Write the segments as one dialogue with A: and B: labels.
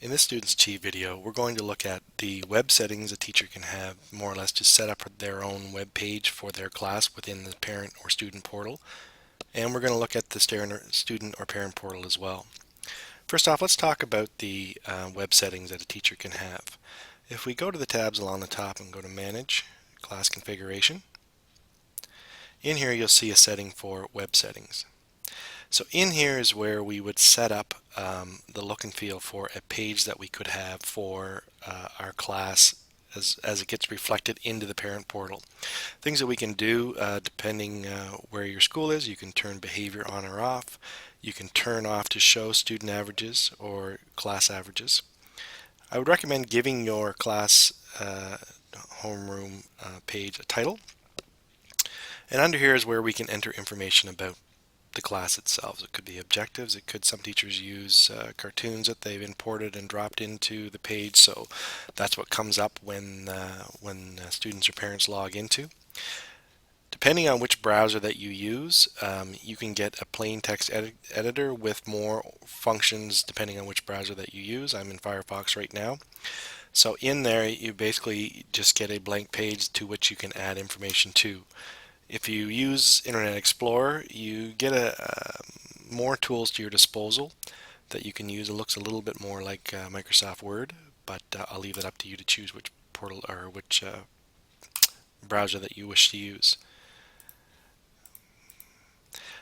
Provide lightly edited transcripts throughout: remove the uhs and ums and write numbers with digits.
A: In this Students Achieve video, we're going to look at the web settings a teacher can have more or less to set up their own web page for their class within the parent or student portal. And we're going to look at the student or parent portal as well. First off, let's talk about the web settings that a teacher can have. If we go to the tabs along the top and go to Manage, Class Configuration, in here you'll see a setting for web settings. So in here is where we would set up the look and feel for a page that we could have for our class as it gets reflected into the parent portal. Things that we can do depending where your school is, you can turn behavior on or off. You can turn off to show student averages or class averages. I would recommend giving your class homeroom page a title. And under here is where we can enter information about the class itself. It could be objectives. It could, some teachers use cartoons that they've imported and dropped into the page, so that's what comes up when students or parents log into. Depending on which browser that you use, you can get a plain text editor with more functions depending on which browser that you use. I'm in Firefox right now. So in there you basically just get a blank page to which you can add information to. If you use Internet Explorer, you get more tools to your disposal that you can use. It looks a little bit more like Microsoft Word, but I'll leave it up to you to choose which portal or which browser that you wish to use.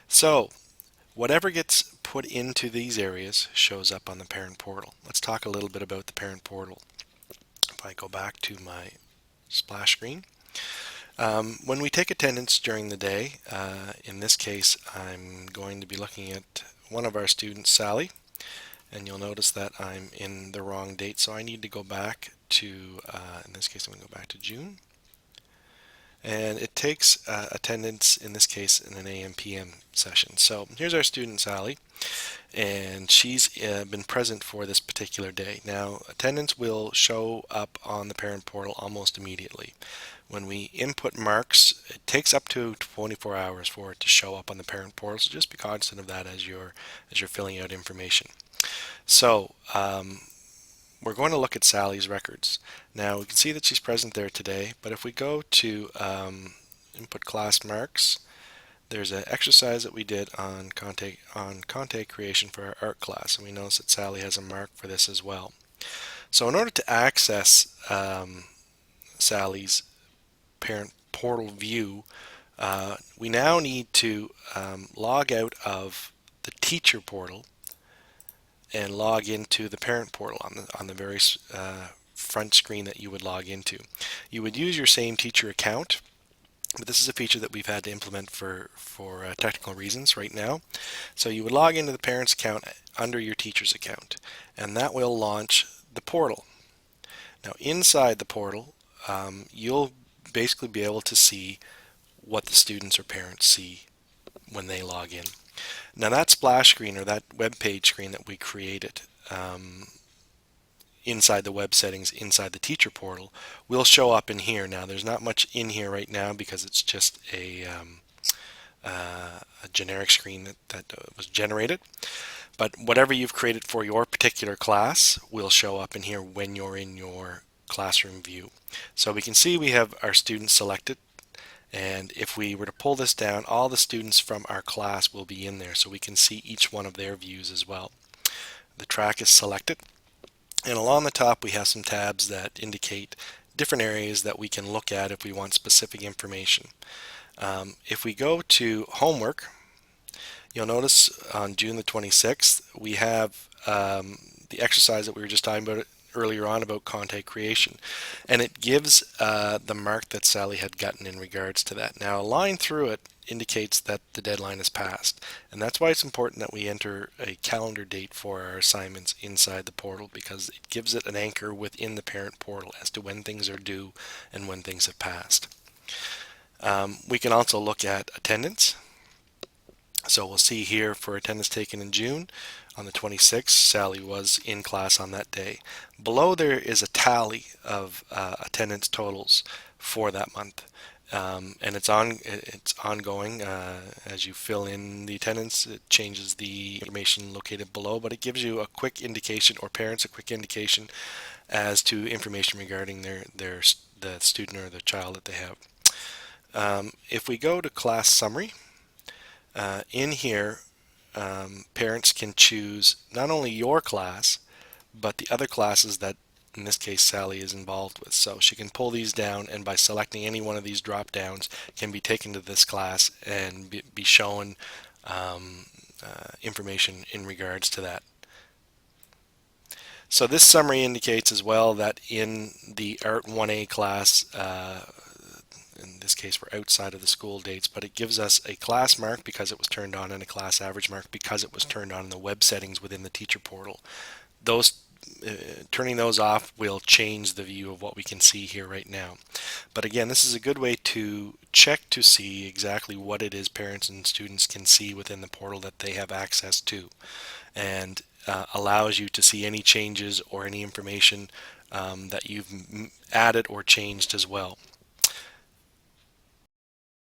A: So, whatever gets put into these areas shows up on the parent portal. Let's talk a little bit about the parent portal. If I go back to my splash screen, when we take attendance during the day, in this case I'm going to be looking at one of our students, Sally, and you'll notice that I'm in the wrong date, so I need to go back to, in this case I'm going to go back to June, and it takes attendance, in this case in an AM/PM session. So here's our student Sally, and she's been present for this particular day. Now attendance will show up on the parent portal almost immediately. When we input marks, it takes up to 24 hours for it to show up on the parent portal, so just be cognizant of that as you're filling out information. So we're going to look at Sally's records. Now we can see that she's present there today, but if we go to input class marks, there's an exercise that we did on content creation for our art class, and we notice that Sally has a mark for this as well. So in order to access Sally's parent portal view, we now need to log out of the teacher portal and log into the parent portal on the very front screen that you would log into. You would use your same teacher account, but this is a feature that we've had to implement for technical reasons right now. So you would log into the parent's account under your teacher's account, and that will launch the portal. Now inside the portal, you'll basically be able to see what the students or parents see when they log in. Now that splash screen or that web page screen that we created inside the web settings inside the teacher portal will show up in here. Now there's not much in here right now because it's just a generic screen that was generated, but whatever you've created for your particular class will show up in here when you're in your classroom view. So we can see we have our students selected, and if we were to pull this down, all the students from our class will be in there, so we can see each one of their views as well. The track is selected, and along the top we have some tabs that indicate different areas that we can look at if we want specific information. If we go to homework, you'll notice on June the 26th we have the exercise that we were just talking about earlier on about content creation, and it gives the mark that Sally had gotten in regards to that. Now a line through it indicates that the deadline is passed, and that's why it's important that we enter a calendar date for our assignments inside the portal, because it gives it an anchor within the parent portal as to when things are due and when things have passed. We can also look at attendance. So we'll see here for attendance taken in June, on the 26th, Sally was in class on that day. Below there is a tally of attendance totals for that month. and it's ongoing. As you fill in the attendance, it changes the information located below, but it gives you a quick indication, or parents a quick indication, as to information regarding the student or the child that they have. If we go to class summary, in here, parents can choose not only your class, but the other classes that, in this case, Sally is involved with. So she can pull these down, and by selecting any one of these drop downs, can be taken to this class and be shown information in regards to that. So this summary indicates as well that in the Art 1A class, in this case we're outside of the school dates, but it gives us a class mark because it was turned on and a class average mark because it was turned on in the web settings within the teacher portal. Those turning those off will change the view of what we can see here right now. But again, this is a good way to check to see exactly what it is parents and students can see within the portal that they have access to, and allows you to see any changes or any information that you've added or changed as well.